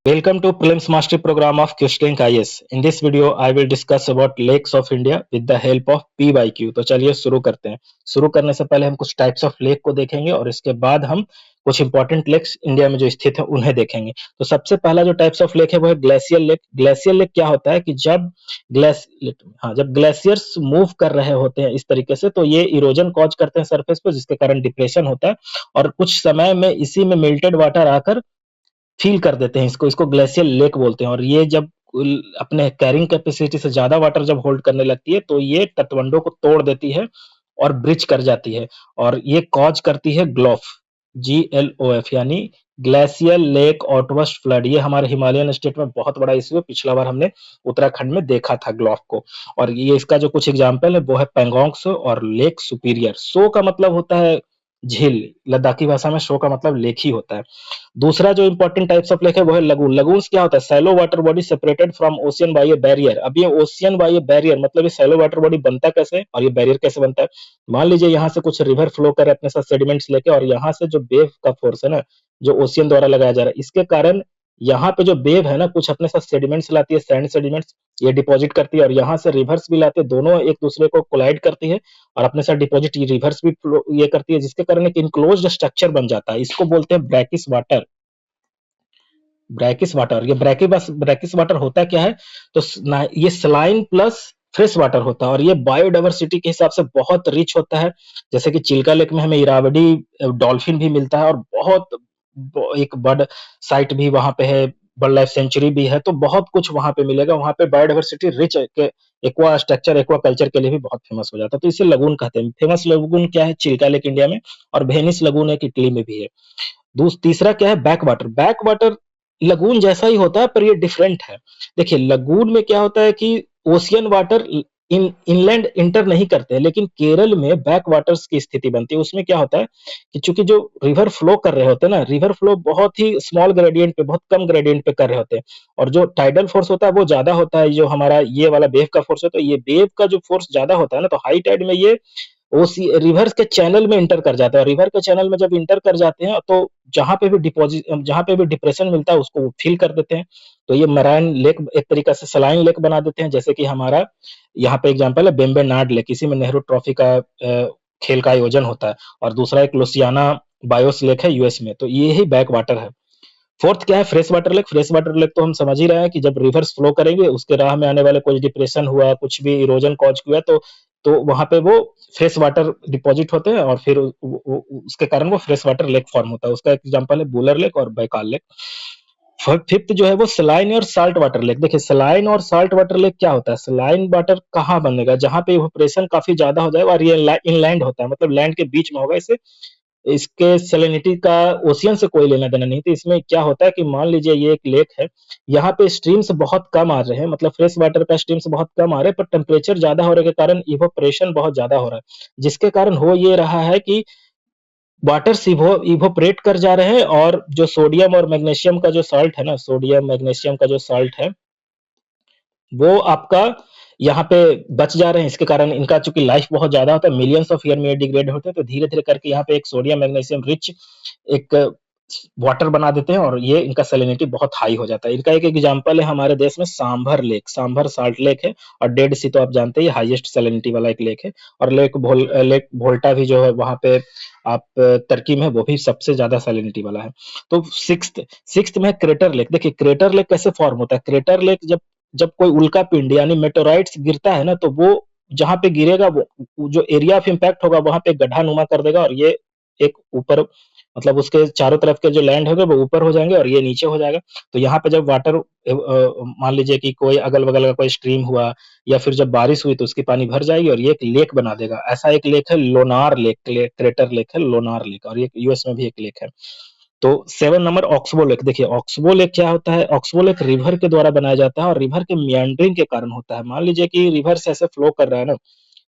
Welcome to Prelims Mastery Program of QSTink IS. In this video, I will discuss about lakes of India with the help of PYQ. तो चलिए शुरू करते हैं। शुरू करने से पहले हम कुछ टाइप्स ऑफ लेक को देखेंगे और इसके बाद हम कुछ इंपॉर्टेंट लेक्स इंडिया में जो स्थित है उन्हें देखेंगे। तो सबसे पहला जो टाइप्स ऑफ लेक है वो है ग्लेशियल लेक। ग्लेशियल लेक क्या होता है कि जब ग्लेशियर्स मूव कर रहे होते हैं इस तरीके से, तो ये इरोजन कॉज करते हैं सरफेस पर, जिसके कारण डिप्रेशन होता है और कुछ समय में इसी में मेल्टेड वाटर आकर फील कर देते हैं इसको ग्लेशियल लेक बोलते हैं। और ये जब अपने कैरिंग कैपेसिटी से ज्यादा वाटर जब होल्ड करने लगती है तो ये तटबंधों को तोड़ देती है और ब्रिज कर जाती है और ये कॉज करती है ग्लोफ, GLOF, यानी ग्लेशियल लेक आउटबर्स्ट फ्लड। ये हमारे हिमालयन स्टेट में बहुत बड़ा इशू है। पिछला बार हमने उत्तराखंड में देखा था ग्लोफ को। और ये इसका जो कुछ एग्जाम्पल है वो है पेंगोंग सो और लेक सुपीरियर। सो का मतलब होता है झील, लद्दाखी भाषा में शो का मतलब लेक ही होता है। दूसरा जो इंपॉर्टेंट टाइप्स ऑफ लेक है वो है लगून। लगून्स क्या होता है? Shallow water body separated from ocean by a barrier. अब ये ओशियन बाय ए बैरियर मतलब ये सैलो वाटर बॉडी बनता कैसे है और ये बैरियर कैसे बनता है? मान लीजिए यहाँ से कुछ रिवर फ्लो करे अपने साथ सेडिमेंट्स लेके, और यहाँ से जो वेव का फोर्स है ना, जो ओशियन द्वारा लगाया जा रहा है, इसके कारण यहाँ पे जो वेव है ना कुछ अपने साथ सेडिमेंट्स लाती है, सैंड सेडिमेंट्स, ये डिपॉजिट करती है, और यहाँ से रिवर्स भी लाते हैं, दोनों एक दूसरे को कोलाइड करती है और अपने साथ डिपॉजिट रिवर्स भी ये करती है, जिसके कारण एक इनक्लोज्ड स्ट्रक्चर बन जाता है। इसको बोलते हैं ब्रैकिस वाटर। ब्रैकिस वाटर, ये ब्रैकिस वाटर होता क्या है? तो ये सलाइन प्लस फ्रेश वाटर होता है और ये बायोडाइवर्सिटी के हिसाब से बहुत रिच होता है। जैसे कि चिल्का लेक में हमें इरावदी डॉल्फिन भी मिलता है और बहुत एक बर्ड साइट भी वहां पे है, बर्ड लाइफ सेंचुरी भी है, तो बहुत कुछ वहां पे मिलेगा। वहां पे biodiversity rich aqua structure, aqua culture के लिए भी बहुत फेमस हो जाता है। तो इसे लगून कहते हैं। फेमस लगून क्या है? चिल्का लेक इंडिया में, और वेनिस लगून एक इटली में भी है। तीसरा क्या है? Back water. Back water lagoon जैसा ही होता है पर ये डिफरेंट है। देखिए लगून में क्या होता है कि ओशियन वाटर इनलैंड इंटर नहीं करते हैं, लेकिन केरल में बैक वाटर्स की स्थिति बनती है। उसमें क्या होता है कि चूंकि जो रिवर फ्लो कर रहे होते हैं ना, रिवर फ्लो बहुत ही स्मॉल ग्रेडियंट पे, बहुत कम ग्रेडियंट पे कर रहे होते हैं, और जो टाइडल फोर्स होता है वो ज्यादा होता है। जो हमारा ये वाला वेव का फोर्स होता है, ये वेव का जो फोर्स ज्यादा होता है ना, तो हाई टाइड में ये रिवर्स के चैनल में इंटर कर जाते हैं। रिवर के चैनल में जब इंटर कर जाते हैं तो जहां पे भी डिप्रेशन मिलता है उसको फिल कर देते हैं। तो ये मराइन लेक एक तरीका से सलाइन लेक बना देते हैं। जैसे कि हमारा यहाँ पे एग्जांपल है बेम्बे-नाड लेक, इसी में नेहरू ट्रॉफी का खेल का आयोजन होता है। और दूसरा एक लुसियाना बायोस लेक है यूएस में। तो ये ही बैक वाटर है। फोर्थ क्या है? Fresh water lake. Fresh water lake तो हम समझ ही रहे हैं कि जब रिवर्स फ्लो करेंगे उसके राह में आने वाले कुछ डिप्रेशन हुआ, कुछ भी इरोजन कॉज हुआ, तो वहां पे वो फ्रेश वाटर डिपॉजिट होते हैं और फिर उसके कारण वो फ्रेश वाटर लेक फॉर्म होता है। उसका एग्जांपल है बुलर लेक और बैकाल लेक। फिफ्थ जो है वो सलाइन और साल्ट वाटर लेक। देखिए सलाइन और साल्ट वाटर लेक क्या होता है? सलाइन वाटर कहाँ बनेगा? जहां पे इवेपोरेशन काफी ज्यादा हो जाएगा और ये इनलैंड होता है, मतलब लैंड के बीच में होगा। इसे इसके सैलिनिटी का ओशियन से कोई लेना देना नहीं। तो इसमें क्या होता है कि मान लीजिए ये एक लेक है, यहाँ पे स्ट्रीम्स बहुत कम आ रहे हैं, मतलब फ्रेश वाटर का स्ट्रीम्स बहुत कम आ रहे हैं, पर टेम्परेचर ज्यादा होने के कारण इवोपरेशन बहुत ज्यादा हो रहा है, जिसके कारण हो ये रहा है कि वाटर्स इवोपरेट कर जा रहे हैं, और जो सोडियम और मैग्नीशियम का जो साल्ट है ना, सोडियम मैग्नीशियम का जो साल्ट है वो आपका यहाँ पे बच जा रहे हैं। इसके कारण इनका चूंकि लाइफ बहुत ज्यादा होता है, मिलियंस ऑफ ईयर में डिग्रेड होते हैं, तो धीरे धीरे करके यहाँ पे एक सोडियम मैग्नीशियम रिच एक वाटर बना देते हैं और ये इनका सैलिनिटी बहुत हाई हो जाता है। इनका एक एग्जांपल है हमारे देश में sambar lake. Sambar salt lake है और डेड सी तो आप जानते हैं हाईएस्ट सैलिनिटी वाला एक लेक है। और लेक वोल्टा भी जो है वहां पे आप टर्की में, वो भी सबसे ज्यादा सैलिनिटी वाला है। तो सिक्स्थ में क्रेटर लेक। देखिए क्रेटर लेक कैसे फॉर्म होता है? क्रेटर लेक जब जब कोई उल्का पिंड यानी मेटेओराइट्स गिरता है ना, तो वो जहां पे गिरेगा वो जो एरिया ऑफ इम्पैक्ट होगा वहां पे गड्ढा नुमा कर देगा, और ये एक ऊपर, मतलब उसके चारों तरफ के जो लैंड होगा वो ऊपर हो जाएंगे और ये नीचे हो जाएगा। तो यहाँ पे जब वाटर मान लीजिए कि कोई अगल बगल का कोई स्ट्रीम हुआ या फिर जब बारिश हुई तो उसकी पानी भर जाएगी और ये एक लेक बना देगा। ऐसा एक लेक है लोनार लेक, क्रेटर लेक है लोनार लेक, और ये यूएस में भी एक लेक है। तो 7 नंबर ऑक्सबो लेक। देखिए ऑक्सबो लेक क्या होता है? ऑक्सबो लेक रिवर के द्वारा बनाया जाता है और रिवर के मियांडरिंग के कारण होता है। मान लीजिए कि रिवर से ऐसे फ्लो कर रहा है ना,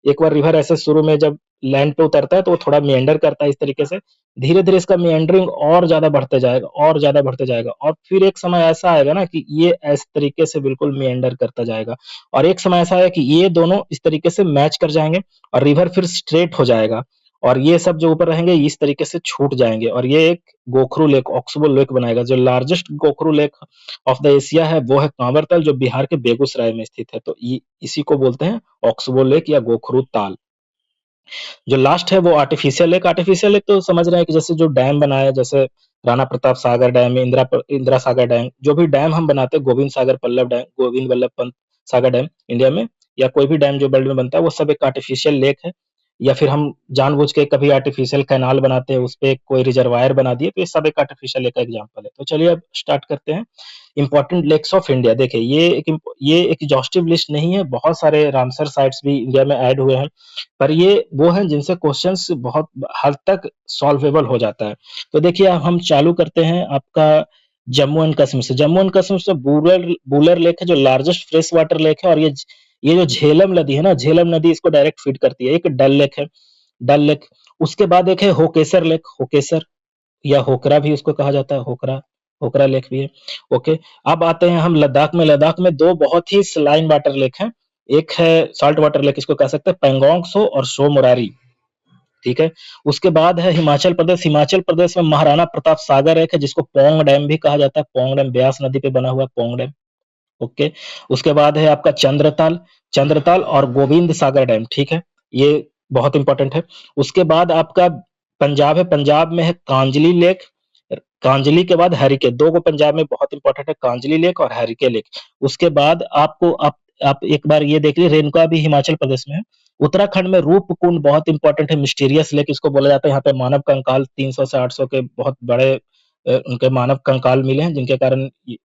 एक बार रिवर ऐसे शुरू में जब लैंड पे उतरता है तो वो थोड़ा मियांडर करता है इस तरीके से, धीरे धीरे इसका मियांडरिंग और ज्यादा बढ़ते जाएगा और ज्यादा बढ़ते जाएगा, और फिर एक समय ऐसा आएगा ना कि ये इस तरीके से बिल्कुल मियांडर करता जाएगा, और एक समय ऐसा आएगा कि ये दोनों इस तरीके से मैच कर जाएंगे और रिवर फिर स्ट्रेट हो जाएगा और ये सब जो ऊपर रहेंगे इस तरीके से छूट जाएंगे और ये एक गोखरू लेक, ऑक्सबो लेक बनाएगा। जो लार्जेस्ट गोखरू लेक ऑफ द एशिया है वो है कांवरताल, जो बिहार के बेगूसराय में स्थित है। तो इसी को बोलते हैं ऑक्सबो लेक या गोखरू ताल। जो लास्ट है वो आर्टिफिशियल लेक। आर्टिफिशियल लेक तो समझ रहे हैं कि जैसे जो डैम बनाया, जैसे राणा प्रताप सागर डैम, इंदिरा सागर डैम, जो भी डैम हम बनाते हैं, गोविंद सागर Pallav dam, Govind Vallabh Pant Sagar dam India में, या कोई भी डैम जो वर्ल्ड में बनता है, वो सब एक आर्टिफिशियल लेक है। या फिर हम जानबूझ के कभी आर्टिफिशियल कैनाल बनाते हैं, उस पे कोई रिजर्वायर बना दिए, तो ये सब एक आर्टिफिशियल लेक का एग्जाम्पल है। तो चलिए अब स्टार्ट करते हैं। Important lakes of India. देखिए ये एक एग्जॉस्टिव लिस्ट नहीं है, बहुत सारे रामसर साइट्स भी इंडिया में ऐड हुए हैं, पर ये वो हैं जिनसे क्वेश्चंस बहुत हद तक सॉल्वेबल हो जाता है। तो देखिए अब हम चालू करते हैं आपका जम्मू एंड कश्मीर से। जम्मू एंड कश्मीर से बुलर लेक है, जो लार्जेस्ट फ्रेश वाटर लेक है, और ये जो झेलम नदी है ना, झेलम नदी इसको डायरेक्ट फीड करती है। एक डल लेक है, डल लेक। उसके बाद एक है होकेसर लेक, होकेसर या होकरा भी उसको कहा जाता है, होकरा, होकरा लेक भी है। ओके, अब आते हैं हम लद्दाख में। लद्दाख में दो बहुत ही सलाइन वाटर लेक हैं। एक है साल्ट वाटर लेक, इसको कह सकते हैं पेंगोंग सो और सो मोरारी, ठीक है। उसके बाद है हिमाचल प्रदेश। हिमाचल प्रदेश में महाराणा प्रताप सागर एक है, जिसको पोंग डैम भी कहा जाता है। पोंग डैम ब्यास नदी पे बना हुआ पोंग डैम। ओके, उसके बाद है आपका चंद्रताल, चंद्रताल और गोविंद सागर डैम, ठीक है, ये बहुत इंपॉर्टेंट है। उसके बाद आपका पंजाब है, पंजाब में है कांजली लेक। कांजली के बाद हरिके, दो को पंजाब में बहुत इंपॉर्टेंट है, कांजली लेक और हरिके लेक। उसके बाद आपको आप एक बार ये देख लीजिए, रेणुका भी हिमाचल प्रदेश में है। उत्तराखंड में रूपकुंड बहुत इंपॉर्टेंट है, मिस्टीरियस लेक इसको बोला जाता है। यहाँ पे मानव कंकाल 300 से 800 के बहुत बड़े उनके मानव कंकाल मिले हैं, जिनके कारण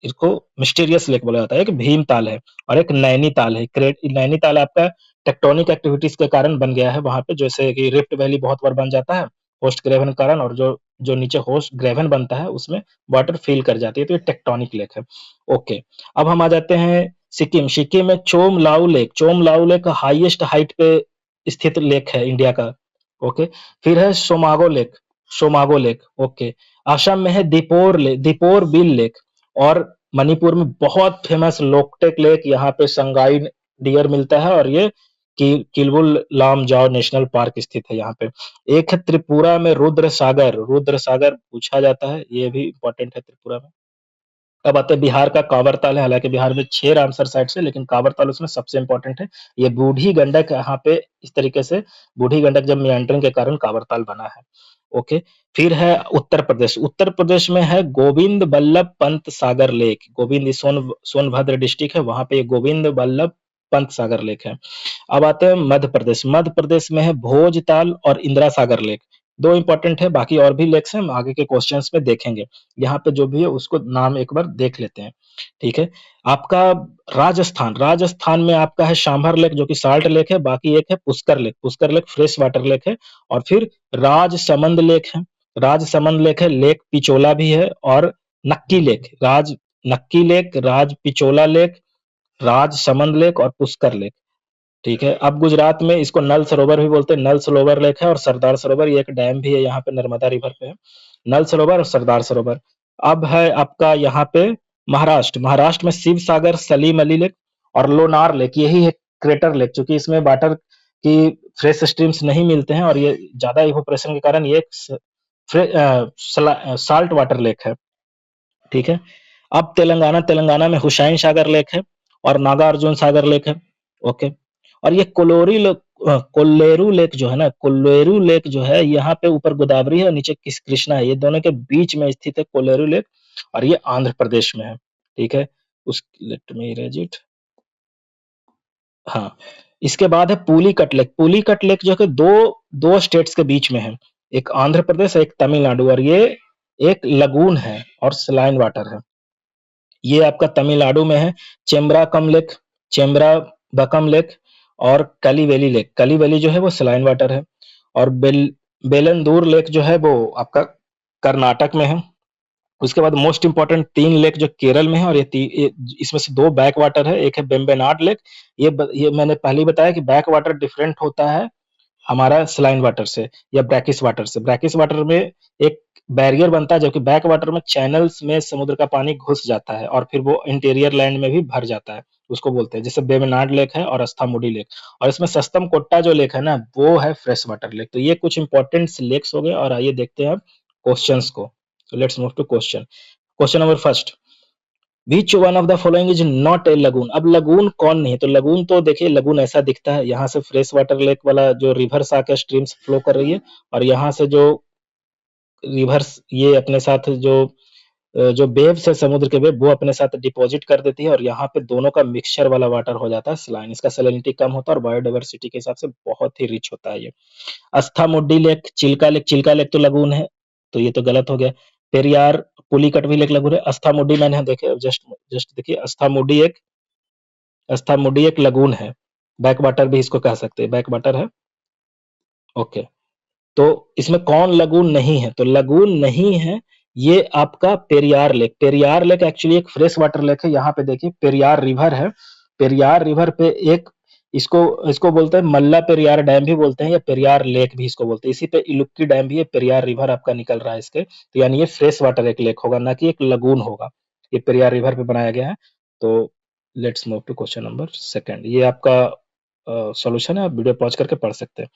इसको मिस्टीरियस लेक बोला जाता है। एक भीमताल है और एक नैनीताल है। नैनीताल आपका टेक्टोनिक एक्टिविटीज के कारण बन गया है वहां पे, जैसे कि रिफ्ट वैली बहुत बार बन जाता है होस्ट ग्रेवन के कारण, और जो जो नीचे होस्ट ग्रेवन बनता है उसमें वाटर फिल कर जाती है, तो ये टेक्टोनिक लेक है। ओके, अब हम आ जाते हैं सिक्किम। सिक्किम में चोम लाऊ लेक, चोम लाऊ लेक हाईएस्ट हाइट पे स्थित लेक है इंडिया का। ओके, फिर है सोमागो लेक, सोमागो लेक। ओके, असम में है Deepor lake, Deepor bill lake. और मणिपुर में बहुत फेमस लोकटेक लेक, यहाँ पे संगाई डियर मिलता है, और ये किलबुल लामजाओ नेशनल पार्क स्थित है यहाँ पे। एक है त्रिपुरा में रुद्र सागर, रुद्र सागर पूछा जाता है, ये भी इंपॉर्टेंट है त्रिपुरा में। अब आते हैं बिहार का कांवरताल है। हालांकि बिहार में 6 रामसर साइट्स है, लेकिन कांवरताल उसमें सबसे इंपॉर्टेंट है। ये बूढ़ी गंडक यहाँ पे इस तरीके से, बूढ़ी गंडक जब मियांडरिंग के कारण कांवरताल बना है। ओके, फिर है उत्तर प्रदेश। उत्तर प्रदेश में है गोविंद बल्लभ पंत सागर लेक। गोविंद सोनभद्र डिस्ट्रिक्ट है, वहां पे गोविंद बल्लभ पंत सागर लेक है। अब आते हैं मध्य प्रदेश। मध्य प्रदेश में है भोजताल और इंदिरा सागर लेक। दो इंपॉर्टेंट है, बाकी और भी लेक्स हैं, हम आगे के क्वेश्चंस में देखेंगे। यहाँ पे जो भी है उसको नाम एक बार देख लेते हैं, ठीक है। आपका राजस्थान, राजस्थान में आपका है सांभर लेक, जो कि साल्ट लेक है। बाकी एक है Pushkar lake, Pushkar lake fresh water lake है। और फिर राजसमंद लेक है, राजसमंद लेक है। लेक पिचोला भी है, और नक्की लेक, नक्की लेक, राज पिचोला लेक, राजसमंद लेक और पुष्कर लेक, ठीक है। अब गुजरात में इसको नल सरोवर भी बोलते हैं, नल सरोवर लेक है। और सरदार सरोवर, ये एक डैम भी है यहाँ पे, नर्मदा रिवर पे है। नल सरोवर और सरदार सरोवर। अब है आपका यहाँ पे महाराष्ट्र। महाराष्ट्र में शिव सागर, सलीम अली लेक और लोनार लेक, यही है क्रेटर लेक, क्योंकि इसमें वाटर की फ्रेश स्ट्रीम्स नहीं मिलते हैं, और ये ज्यादा इवोपरेशन के कारण ये साल्ट वाटर लेक है, ठीक है। अब तेलंगाना, तेलंगाना में हुसैन सागर लेक है और नागार्जुन सागर लेक है। ओके, और ये कोल्लेरू लेक जो है ना, कोल्लेरू लेक जो है, यहाँ पे ऊपर गोदावरी है और नीचे कृष्णा है, ये दोनों के बीच में स्थित है कोल्लेरू लेक, और ये आंध्र प्रदेश में है, ठीक है। उस लेट मी इरेज इट। हाँ, इसके बाद है पुलिकट लेक। पुलिकट लेक जो है दो स्टेट्स के बीच में है, एक आंध्र प्रदेश एक तमिलनाडु, और ये एक लगून है और सलाइन वाटर है। ये आपका तमिलनाडु में है। चेम्ब्राकम लेक, चेम्ब्राबकम लेक और कलिवेली लेक। कलिवेली जो है वो सलाइन वाटर है। और बेलंदूर लेक जो है वो आपका कर्नाटक में है। उसके बाद मोस्ट इंपॉर्टेंट 3 लेक जो केरल में है, और ये इसमें से 2 बैक वाटर है। एक है बेम्बेनाड लेक। ये मैंने पहले ही बताया कि बैक वाटर डिफरेंट होता है हमारा सलाइन वाटर से या ब्रैकिश वाटर से। ब्रैकिश वाटर में एक बैरियर बनता है, जबकि बैक वाटर में चैनल्स में समुद्र का पानी घुस जाता है और फिर वो इंटीरियर लैंड में भी भर जाता है। उसको बोलते हैं, जैसे वेम्बनाड लेक है और अस्थामोडी लेक। और इसमें सस्तम कोट्टा जो लेक है ना, वो है फ्रेश वाटर लेक। तो ये कुछ इंपॉर्टेंट लेक्स हो गए, और आइए देखते हैं अब क्वेश्चंस को। तो let's move to question. Question number first, which one of the following is not a lagoon. अब लगून कौन नहीं है, तो लगून तो देखिए, लगून ऐसा दिखता है, यहाँ से फ्रेश वाटर लेक वाला जो रिवर्स आके स्ट्रीम्स फ्लो कर रही है, और यहाँ से जो रिवर्स ये अपने साथ जो वेव्स है समुद्र के वेव, वो अपने साथ डिपॉजिट कर देती है, और यहाँ पे दोनों का मिक्सचर वाला वाटर हो जाता है सलाइन। इसका सैलिनिटी कम होता है और बायोडायवर्सिटी के हिसाब से बहुत ही रिच होता है ये। Ashtamudi lake, Chilka lake, Chilka lake तो लगून है, तो ये तो गलत हो गया। पेरियार, पुलिकट भी लेक लगून है। अस्थामुड्डी मैंने देखे, जस्ट देखिए, अस्थामुड्डी एक लगून है, बैक वाटर भी इसको कह सकते हैं, बैक वाटर है। ओके, तो इसमें कौन लगून नहीं है, तो लगून नहीं है ये आपका Periyar lake. Periyar lake actually एक फ्रेश वाटर लेक है। यहाँ पे देखिए, पेरियार रिवर है, पेरियार रिवर पे एक इसको इसको बोलते हैं मल्ला पेरियार डैम भी बोलते हैं, या पेरियार लेक भी इसको बोलते हैं। इसी पे इलुक्की डैम भी है, पेरियार रिवर आपका निकल रहा है इसके, तो यानी ये फ्रेश वाटर एक लेक होगा, ना कि एक लगून होगा। ये पेरियार रिवर पे बनाया गया है। तो let's move to question number second. ये आपका सॉल्यूशन है, आप वीडियो पॉज करके पढ़ सकते हैं।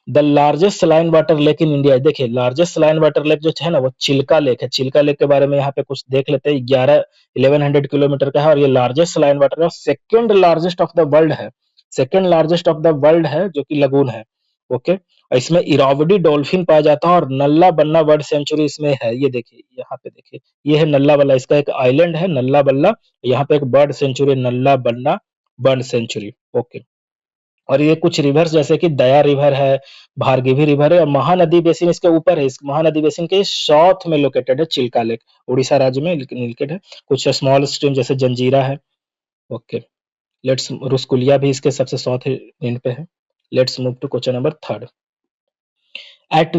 The largest saline water lake in India, देखिए लार्जेस्ट सलाइन वाटर लेक जो है ना, वो चिल्का लेक है। चिल्का लेक के बारे में यहाँ पे कुछ देख लेते हैं। 1100 किलोमीटर का है, और ये लार्जेस्ट सलाइन वाटर है, second largest of the world है, second largest of the world है, जो कि लगून है। ओके, और इसमें इरावदी डॉल्फिन पाया जाता है, और नल्ला बन्ना बर्ड सेंचुरी इसमें है। ये देखिए, यहाँ पे देखिए, ये है नल्ला बल्ला, इसका एक आइलैंड है नल्ला बल्ला, यहाँ पे एक बर्ड सेंचुरी, नल्ला बन्ना बर्ड सेंचुरी। ओके, और ये कुछ रिवर्स जैसे कि दया रिवर है, भार्गवी रिवर है, और महानदी बेसिन इसके ऊपर है। इस महानदी बेसिन के साउथ में लोकेटेड है चिल्का लेक, उड़ीसा राज्य में लोकेटेड है। कुछ स्मॉल स्ट्रीम जैसे जंजीरा है। ओके, लेट्स, रुस्कुलिया भी इसके सबसे साउथ एंड पे है। Let's move to question number third. At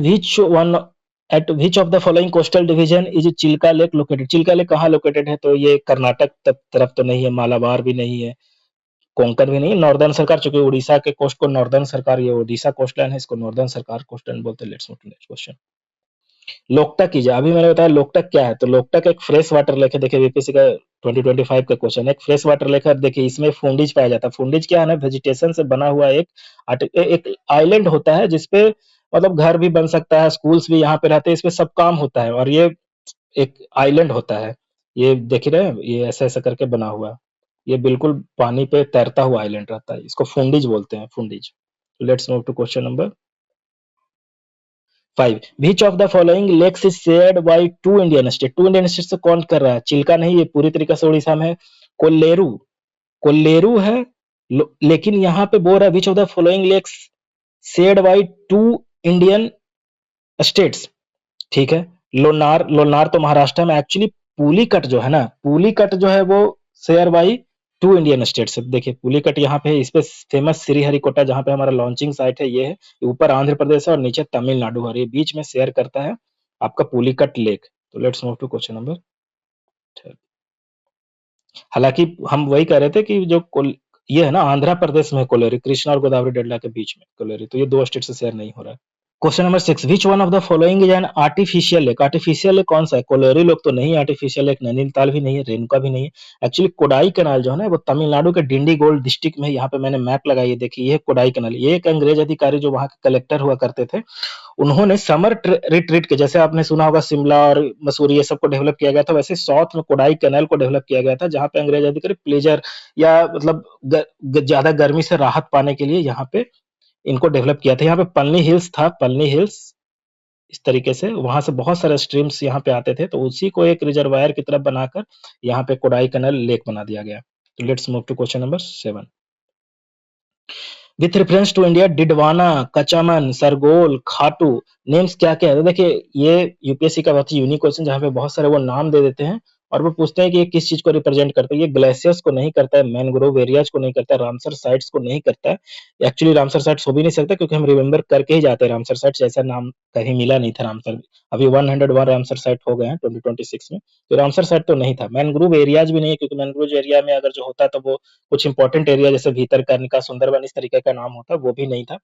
which of the following coastal division is Chilika lake located. Chilika lake कहाँ लोकेटेड है, तो ये कर्नाटक तरफ तो नहीं है, मालाबार भी नहीं है, कोंकण भी नहीं, नॉर्दर्न सरकार, चूंकि उड़ीसा के कोस्ट को नॉर्दर्न सरकार, ये ओडिशा कोस्टलाइन है, इसको नॉर्दर्न सरकार कोस्टलाइन बोलते हैं। Let's move to next question. Loktak कीजिए, अभी मैंने बताया लोकटक क्या है, तो लोकटक एक फ्रेश वाटर लेक है। देखिए बीपीएससी का 2025 का क्वेश्चन है, एक फ्रेश वाटर लेक है। देखिए इसमें फुंडिज पाया जाता है। फुंडिज क्या है ना, वेजिटेशन से बना हुआ एक आइलैंड होता है, जिसपे मतलब घर भी बन सकता है, स्कूल्स भी यहाँ पे रहते हैं, इसपे सब काम होता है, और ये एक आइलैंड होता है। ये देख रहे हैं, ये ऐसा ऐसा करके बना हुआ है, ये बिल्कुल पानी पे तैरता हुआ आइलैंड रहता है, इसको फुंडिज बोलते हैं, फुंडिज। Let's move to question number 5। Which of the following lakes is shared by two Indian state. Two Indian state से कौन कर रहा है, चिल्का नहीं, ये पूरी तरीके से उड़ीसा में है। कोल्लेरू, कोल्लेरू है, लेकिन यहाँ पे बोल रहा है which of the following lakes shared by two Indian states. ठीक है, लोनार, लोनार तो महाराष्ट्र में। एक्चुअली पुलिकट जो है ना, पुलिकट जो है वो share by two Indian state से। देखिए पुलिकट यहाँ पे है, इस पे फेमस श्रीहरिकोटा जहाँ पे हमारा लॉन्चिंग साइट है, ये है, ऊपर आंध्र प्रदेश है और नीचे तमिलनाडु है, और ये बीच में शेयर करता है आपका पुलिकट लेक। तो let's move to question number 10। हालांकि हम वही कह रहे थे कि जो ये है ना, आंध्र प्रदेश में कोलेरी, कृष्णा और गोदावरी डेल्टा के बीच में कोलेरी, तो ये दो स्टेट से शेयर नहीं हो रहा है। Question number 6, which one of the following is an artificial lake. Artificial lake कौन सा है, कोलोरी लेक तो नहीं, आर्टिफिशियल लेक नैनीताल भी नहीं है, रेणुका भी नहीं है। एक्चुअली कोडाई कैनाल जो है ना, वो तमिलनाडु के डिंडीगोल डिस्ट्रिक्ट में, यहाँ पे मैंने मैप लगाई है, देखिए ये कोडाई कैनाल। ये एक अंग्रेज अधिकारी जो वहाँ के कलेक्टर हुआ करते थे, उन्होंने समर रिट्रीट के, जैसे आपने सुना होगा शिमला और मसूरी ये सब को डेवलप किया गया था, वैसे साउथ में कोडाई कैनाल को डेवलप किया गया था, जहाँ पे अंग्रेज अधिकारी प्लेजर या मतलब ज्यादा गर्मी से राहत पाने के लिए यहाँ पे इनको डेवलप किया था। यहाँ पे पलनी हिल्स था, पलनी हिल्स, इस तरीके से वहां से बहुत सारे स्ट्रीम्स यहाँ पे आते थे, तो उसी को एक रिजर्वायर की तरफ बनाकर यहाँ पे कोडाई कैनाल लेक बना दिया गया। तो let's move to question number 7। With reference to India, Didwana, Kuchaman, Sargol, Khatu, names क्या क्या है। तो देखिए ये यूपीएससी का बहुत ही यूनिक क्वेश्चन, जहाँ पे बहुत सारे वो नाम दे देते हैं और वो पूछते हैं कि ये किस चीज को रिप्रेजेंट करता है। ये ग्लेशियर्स को नहीं करता है, मैनग्रोव एरियाज को नहीं करता है, रामसर साइट्स को नहीं करता है। एक्चुअली रामसर साइट्स हो भी नहीं सकता, क्योंकि हम रिमेंबर करके ही जाते हैं रामसर साइट्स, ऐसा नाम कहीं मिला नहीं था रामसर। अभी 101 रामसर साइट हो गए हैं 2026 में, तो रामसर साइट तो नहीं था। मैनग्रोव एरियाज भी नहीं है, क्योंकि मैनग्रोव एरिया में अगर जो होता तो वो कुछ इंपॉर्टेंट एरिया जैसे भीतरकनिका, सुंदरबन, इस तरीके का नाम होता, वो भी नहीं था।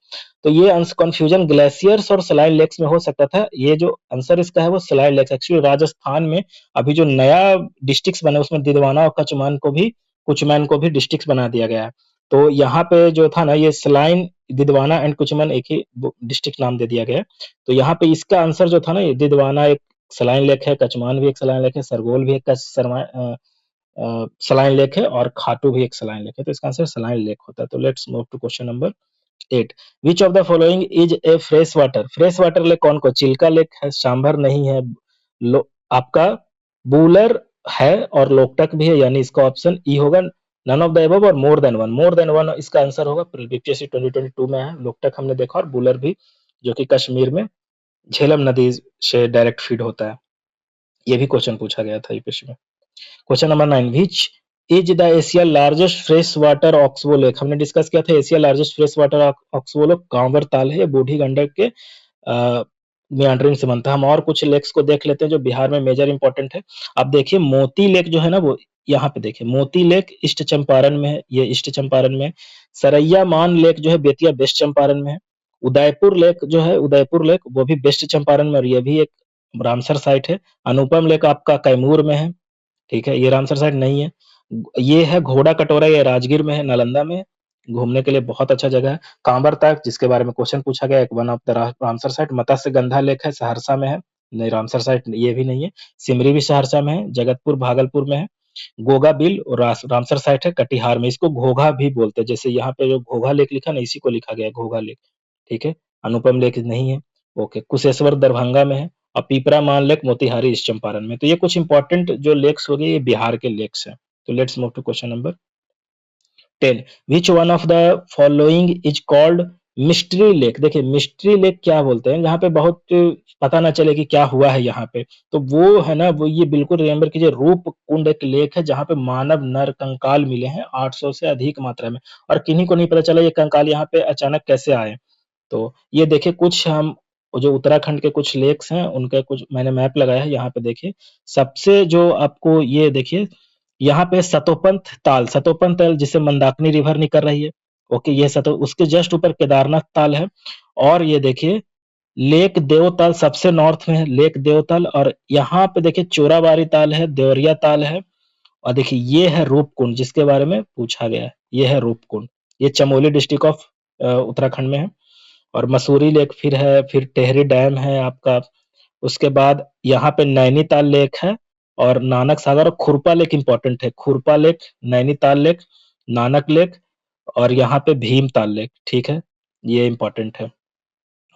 तो ये कंफ्यूजन ग्लेशियर्स और सलाइन लेक्स में हो सकता था। ये जो आंसर इसका है वो सलाइन लेक्स। एक्चुअली राजस्थान में अभी जो नया डिस्ट्रिक्ट्स बने उसमें दिदवाना और कचमान को भी कुचमैन को भी डिस्ट्रिक्ट बना दिया गया है। तो यहाँ पे जो था ना, ये सलाइन, दिदवाना एंड कुचमैन एक ही डिस्ट्रिक्ट नाम दे दिया गया है। तो यहाँ पे इसका आंसर जो था ना, ये दिदवाना एक सलाइन लेक है, कचमान भी एक सलाइन लेक है, सरगोल भी एक सलाइन लेक है, और खाटू भी एक सलाइन लेक है। तो इसका आंसर सलाइन लेक होता है। तो let's move to question number 8। Which of the following is a fresh water? Fresh water lake कौन को? चिल्का लेक है, सांभर नहीं है, आपका बूलर है, और लोकटक भी है, यानी इसका ऑप्शन ई होगा। नन ऑफ द एबव और more than one? More than one इसका आंसर होगा। बीपीएससी 2022 में है, लोकटक हमने देखा, और बूलर भी, जो कि कश्मीर में झेलम नदी से डायरेक्ट फीड होता है। ये भी क्वेश्चन पूछा गया था यूपीएससी में। Question number 9, which is the Asia largest fresh water oxbow lake? हमने डिस्कस किया था Asia largest fresh water oxbow lake Kanwar ताल है, बूढ़ी गंडक के मेंडरिंग से बनता है। हम और कुछ लेक्स को देख लेते हैं जो बिहार में मेजर इंपॉर्टेंट है। अब देखिए मोती लेक जो है ना, वो यहाँ पे देखिए, मोती लेक ईस्ट चंपारण में है, ये ईस्ट चंपारण में है। सरैया मान लेक जो है बेतिया वेस्ट चंपारण में है। उदयपुर लेक जो है, उदयपुर लेक वो भी वेस्ट चंपारण में, और ये भी एक रामसर साइट है। अनुपम लेक आपका कैमूर में है, ठीक है, ये रामसर साइड नहीं है। ये है घोड़ा कटोरा, ये राजगीर में है, नालंदा में, घूमने के लिए बहुत अच्छा जगह है। कांबर ताक, जिसके बारे में क्वेश्चन पूछा गया, एक one of the Ramsar site. Matsya Gandha lake है, सहरसा में है, नहीं रामसर साइट ये भी नहीं है। सिमरी भी सहरसा में है, जगतपुर भागलपुर में है। गोगा बिल और रामसर साइट है कटिहार में, इसको घोघा भी बोलते हैं। जैसे यहाँ पे जो घोघा लेक लिखा ना, इसी को लिखा गया है घोघा लेक, ठीक है। अनुपम लेक नहीं है, ओके। कुशेश्वर दरभंगा में है, और पीपरा मान लेक मोतिहारी ईस्ट चंपारण में। तो ये कुछ इंपॉर्टेंट जो लेक्स हो गए, ये बिहार के लेक्स हैं। तो let's move to question number 10। Which one of the following is called mystery lake? देखिए मिस्ट्री लेक क्या बोलते हैं, जहाँ पे बहुत पता ना चले कि क्या हुआ है यहाँ पे, तो वो है ना, वो ये बिल्कुल रिमेम्बर कीजिए, रूप कुंड एक लेक है जहाँ पे मानव नर कंकाल मिले हैं 800 से अधिक मात्रा में, और किन्हीं को नहीं पता चला ये कंकाल यहाँ पे अचानक कैसे आए। तो ये देखिए कुछ हम जो उत्तराखंड के कुछ लेक्स हैं उनका कुछ मैंने मैप लगाया है, यहाँ पे देखिए। सबसे जो आपको ये देखिए, यहाँ पे सतोपंथ ताल जिसे मंदाकिनी रिवर निकल रही है, ओके, ये उसके जस्ट ऊपर केदारनाथ ताल है। और ये देखिए लेक देवताल सबसे नॉर्थ में है, लेक देवताल, और यहाँ पे देखिए चोराबारी ताल है, देवरिया ताल है, और देखिए ये है रूपकुंड जिसके बारे में पूछा गया है, ये है रूपकुंड, ये चमोली डिस्ट्रिक्ट ऑफ उत्तराखंड में है। और मसूरी लेक फिर है, फिर टेहरी डैम है आपका। उसके बाद यहाँ पे नैनीताल लेक है, और नानक सागर, और खुरपा लेक इंपॉर्टेंट है, खुरपा lake, Nainital lake, Nanak lake, और यहाँ पे भीमताल लेक, ठीक है, ये इंपॉर्टेंट है।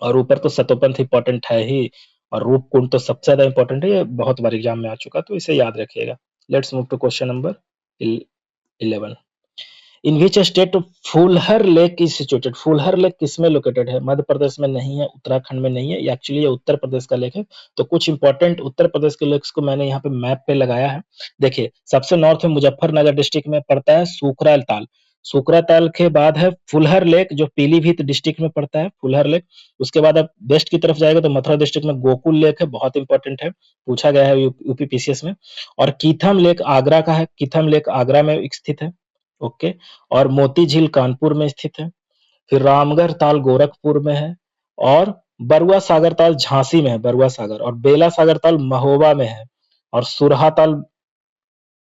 और ऊपर तो सतोपंथ इंपॉर्टेंट है ही, और रूपकुंड तो सबसे ज्यादा इंपॉर्टेंट है, ये बहुत बार एग्जाम में आ चुका, तो इसे याद रखिएगा। Let's move to question number 11। In which state Phulhar lake is situated? Phulhar lake किसमें लोकेटेड है? मध्य प्रदेश में नहीं है, उत्तराखंड में नहीं है, ये एक्चुअली ये उत्तर प्रदेश का लेक है। तो कुछ इंपॉर्टेंट उत्तर प्रदेश के लेक्स को मैंने यहाँ पे मैप पे लगाया है। देखिए सबसे नॉर्थ में मुजफ्फरनगर डिस्ट्रिक्ट में पड़ता है सुखरा ताल, सुखरा ताल के बाद है फुलहर लेक जो पीलीभीत डिस्ट्रिक्ट में पड़ता है, फुलहर लेक। उसके बाद आप वेस्ट की तरफ जाएगा तो मथुरा डिस्ट्रिक्ट में गोकुल लेक है, बहुत इंपॉर्टेंट है, पूछा गया है यूपी पीसीएस में। और कीथम लेक आगरा का है, कीथम लेक आगरा में स्थित है, ओके। और मोती झील कानपुर में स्थित है। फिर रामगढ़ ताल गोरखपुर में है, और बरुआ सागर ताल झांसी में है, बरुआ सागर, और बेला सागर ताल महोबा में है, और सुरहा ताल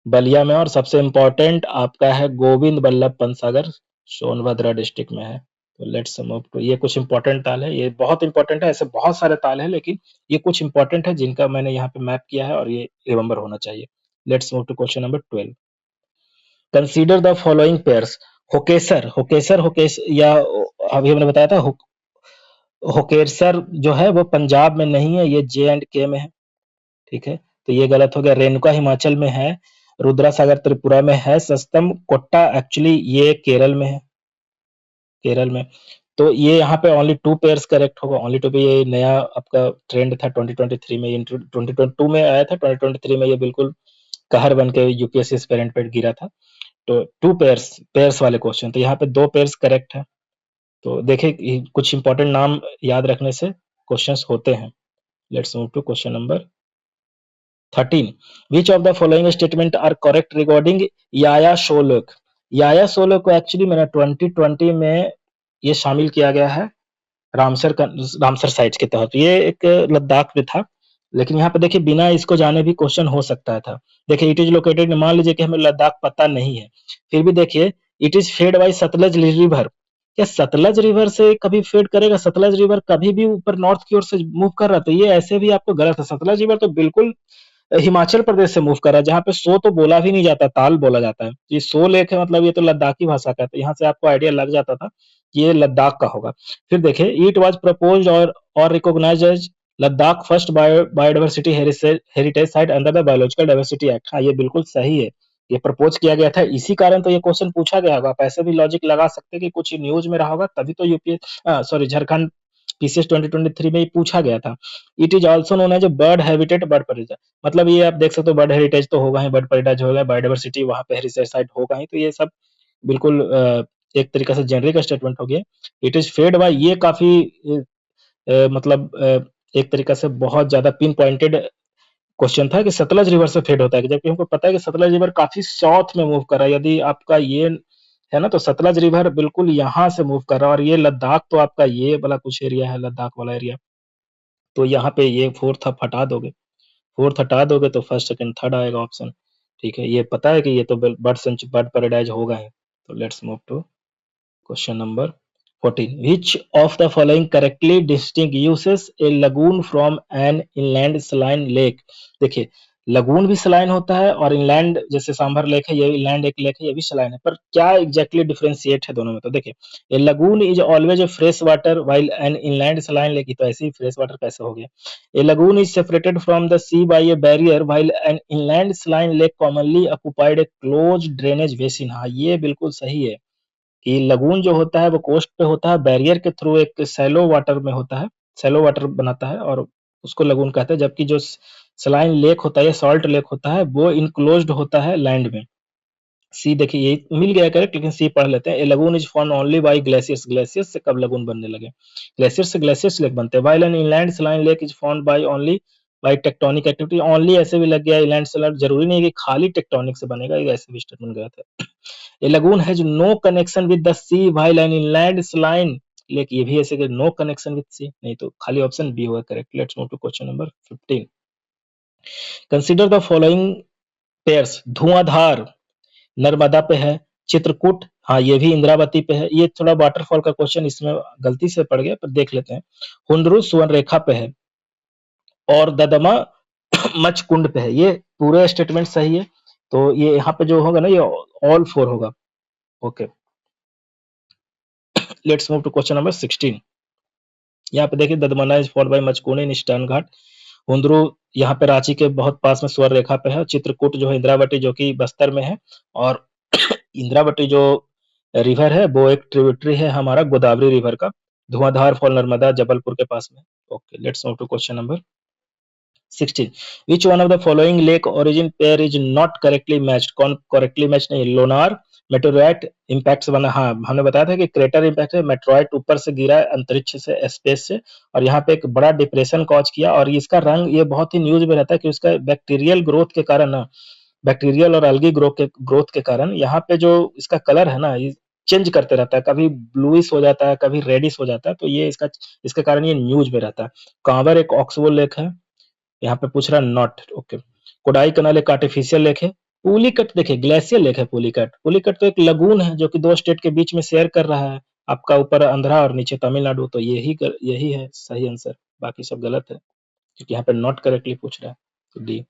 बलिया में, और सबसे इंपॉर्टेंट आपका है गोविंद बल्लभ पंत सागर सोनभद्रा डिस्ट्रिक्ट में है। तो लेट्स मूव टू, ये कुछ इंपॉर्टेंट ताल है, ये बहुत इंपॉर्टेंट है, ऐसे बहुत सारे ताल है, लेकिन ये कुछ इंपॉर्टेंट है जिनका मैंने यहाँ पे मैप किया है, और ये रिमेम्बर होना चाहिए। Let's move to question number 12। Consider the following pairs. Hokersar या अभी हमने बताया था होकेसर जो है वो पंजाब में नहीं है, ये J&K में है, ठीक है, तो ये गलत हो गया। रेणुका हिमाचल में है, रुद्रा सागर त्रिपुरा में है, सस्तम कोट्टा एक्चुअली ये केरल में है, केरल में। तो ये यहाँ पे ओनली 2 पेयर्स करेक्ट होगा, ओनली 2 पे। ये नया आपका ट्रेंड था 2023 में, 2022 में आया था, 2023 में ये बिल्कुल कहर बन के यूपीएससी एस्पिरेंट पे गिरा था। तो 2 पेयर्स वाले क्वेश्चन, तो यहाँ पे 2 पेयर्स करेक्ट है। तो देखिए कुछ इंपॉर्टेंट नाम याद रखने से क्वेश्चंस होते हैं। Let's move to question number 13। Which of the following statement are correct regarding Yaya शोलोक? याया शोलोक को एक्चुअली मैंने 2020 में ये शामिल किया गया है रामसर साइट्स के तहत। ये एक लद्दाख में था, लेकिन यहाँ पे देखिए बिना इसको जाने भी क्वेश्चन हो सकता था। देखिए इट इज लोकेटेड, मान लीजिए कि हमें लद्दाख पता नहीं है, फिर भी देखिए it is fed by Sutlej river. क्या सतलज रिवर से कभी फेड करेगा? सतलज रिवर कभी भी ऊपर नॉर्थ की ओर से मूव कर रहा, तो ये ऐसे भी आपको गलत है। सतलज रिवर तो बिल्कुल हिमाचल प्रदेश से मूव कर रहा है, जहाँ पे सो तो बोला भी नहीं जाता, ताल बोला जाता है। ये सो लेक है, मतलब ये तो लद्दाखी भाषा का है, तो यहाँ से आपको आइडिया लग जाता था कि ये लद्दाख का होगा। फिर देखिए इट वाज प्रपोज्ड और recognised as Ladakh first biodiversity heritage site under the biological diversity act. हाँ, ये बिल्कुल सही है, ये प्रपोज किया गया था, इसी कारण तो ये क्वेश्चन पूछा गया होगा। आप ऐसे भी लॉजिक लगा सकते हैं कि कुछ न्यूज में रहा होगा, तभी तो सॉरी झारखंड पीसीएस 2023 में ये पूछा गया था। It is also known as bird habitat, bird परिजन, मतलब ये आप देख सकते हो बर्ड हेरिटेज तो होगा ही, बर्ड पैराडाइज होगा, बायोडायवर्सिटी वहां पे हेरिटेज साइट होगा ही, तो ये सब बिल्कुल एक तरीके से जेनरिक स्टेटमेंट हो गया। इट इज फेड बाय, ये काफी मतलब एक तरीका से बहुत ज्यादा पिन पॉइंटेड क्वेश्चन था कि सतलज रिवर से फेड होता है, जबकि हमको पता है कि सतलज रिवर काफी साउथ में मूव कर रहा है। यदि आपका ये है ना, तो सतलज रिवर बिल्कुल यहाँ से मूव कर रहा है, और ये लद्दाख तो आपका ये वाला कुछ एरिया है, लद्दाख वाला एरिया, तो यहाँ पे ये फोर्थ आप हटा दोगे, फोर्थ हटा दोगे तो फर्स्ट सेकंड थर्ड आएगा ऑप्शन। ठीक है, ये पता है कि ये तो बर्ड पैराडाइज होगा ही। तो let's move to question number 14। Which of the following correctly distinguishes a lagoon from an inland saline lake? देखिए लगून भी सलाइन होता है, और इनलैंड जैसे सांभर लेक है, ये इनलैंड एक लेक है, ये भी सलाइन है, पर क्या एग्जैक्टली डिफरेंशिएट है दोनों में? तो देखिए a lagoon is always a fresh water while an inland saline lake, तो ऐसे ही फ्रेश वाटर कैसे हो गया? A lagoon is separated from the sea by a barrier while an inland saline lake commonly occupied a close drainage basin. हाँ, ये बिल्कुल सही है कि लगून जो होता है वो कोस्ट पे होता है, बैरियर के थ्रू एक सैलो वाटर में होता है, सैलो वाटर बनाता है, और उसको लगून कहते हैं। जबकि जो सलाइन लेक होता है, सॉल्ट लेक होता है, वो इनक्लोज्ड होता है लैंड में। सी देखिए ये मिल गया करेक्ट, लेकिन सी पढ़ लेते हैं। A lagoon is form only by glaciers, glaciers से कब लगून बनने लगे? ग्लेशियर से ग्लेशियर्स लेक बनते हैं। While an inland saline lake is formed by only by tectonic activity. Only ऐसे भी लग गया, इनलैंड सलाइन जरूरी नहीं है कि खाली टेक्टोनिक से बनेगा, ये ऐसे भी स्टेटमेंट गलत है। A lagoon has no connection with the sea while an inland saline lake, ये भी ऐसे कि no connection with sea, नहीं तो खाली ऑप्शन बी होगा correct. Let's move to question number 15। Consider the following pairs. Dhuandhar Narmada पे है, चित्रकूट, हाँ ये भी इंद्रावती पे है। ये थोड़ा वाटरफॉल का क्वेश्चन इसमें गलती से पड़ गया, पर देख लेते हैं। हुंडरू सुवर्ण रेखा पे है, और ददमा मचकुंड पे है। ये पूरे स्टेटमेंट सही है, तो ये यहाँ पे जो होगा ना, ये ऑल फोर होगा। Okay, let's move to question number 16। यहाँ पे देखिए ददमना is followed by Machkund in Eastern Ghat. Hundru यहाँ पे रांची के बहुत पास में स्वर्ण रेखा पे है। चित्रकूट जो है इंद्रावती जो कि बस्तर में है, और इंद्रावती जो रिवर है वो एक ट्रिब्यूटरी है हमारा गोदावरी रिवर का। धुआंधार फॉल नर्मदा जबलपुर के पास में। Okay, let's move to question number 16। Which one of the following lake origin pair is not correctly matched? कौन करेक्टली मैच नहीं? लोनार मेटेरोइट इम्पैक्ट से बना। हाँ, हमने बताया था कि क्रेटर इम्पैक्ट है, मेटेरोइट ऊपर से गिरा है अंतरिक्ष से, स्पेस से, और यहाँ पे एक बड़ा डिप्रेशन कॉज किया, और इसका रंग ये बहुत ही न्यूज में रहता है कि उसका बैक्टीरियल ग्रोथ के कारण ना, बैक्टीरियल और एल्गी ग्रोथ के कारण यहाँ पे जो इसका कलर है ना, ये चेंज करते रहता है, कभी ब्लूइश हो जाता है, कभी रेडिश हो जाता है, तो ये इसके कारण ये न्यूज में रहता है। कांवर एक ऑक्सबो लेक है, यहाँ पे पूछ रहा है नॉट। ओके, कोडाई कनाल एक आर्टिफिशियल लेक है। पुलिकट देखिए ग्लेशियर लेक है। पुलिकट पुलिकट तो एक लगून है जो कि दो स्टेट के बीच में शेयर कर रहा है, आपका ऊपर आंध्रा और नीचे तमिलनाडु, तो यही है सही आंसर, बाकी सब गलत है क्योंकि यहाँ पे नॉट करेक्टली पूछ रहा है, तो D.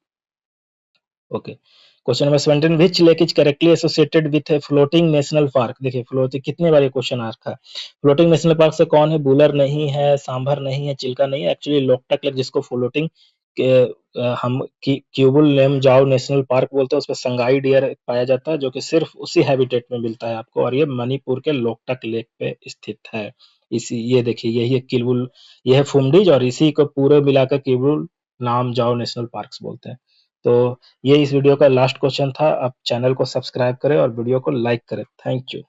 Okay, question number 17। Which lake is correctly associated with a floating national park? देखिए फ्लोटिंग कितने बार ये क्वेश्चन आ रखा है। फ्लोटिंग नेशनल पार्क से कौन है? बुलर नहीं है, सांभर नहीं है, चिल्का नहीं है, एक्चुअली लोकटक लेक जिसको फ्लोटिंग के हम क्यूबुल लेमजाओ नेशनल पार्क बोलते हैं, उसमें संगाई डियर पाया जाता है जो कि सिर्फ उसी हैबिटेट में मिलता है आपको, और ये मणिपुर के लोकटक लेक पे स्थित है। इसी ये देखिए यही है किलबुल, ये है फुमडीज, और इसी को पूरे मिलाकर किबुल नाम जाओ नेशनल पार्क्स बोलते हैं। तो ये इस वीडियो का लास्ट क्वेश्चन था। आप चैनल को सब्सक्राइब करें और वीडियो को लाइक करें। Thank you.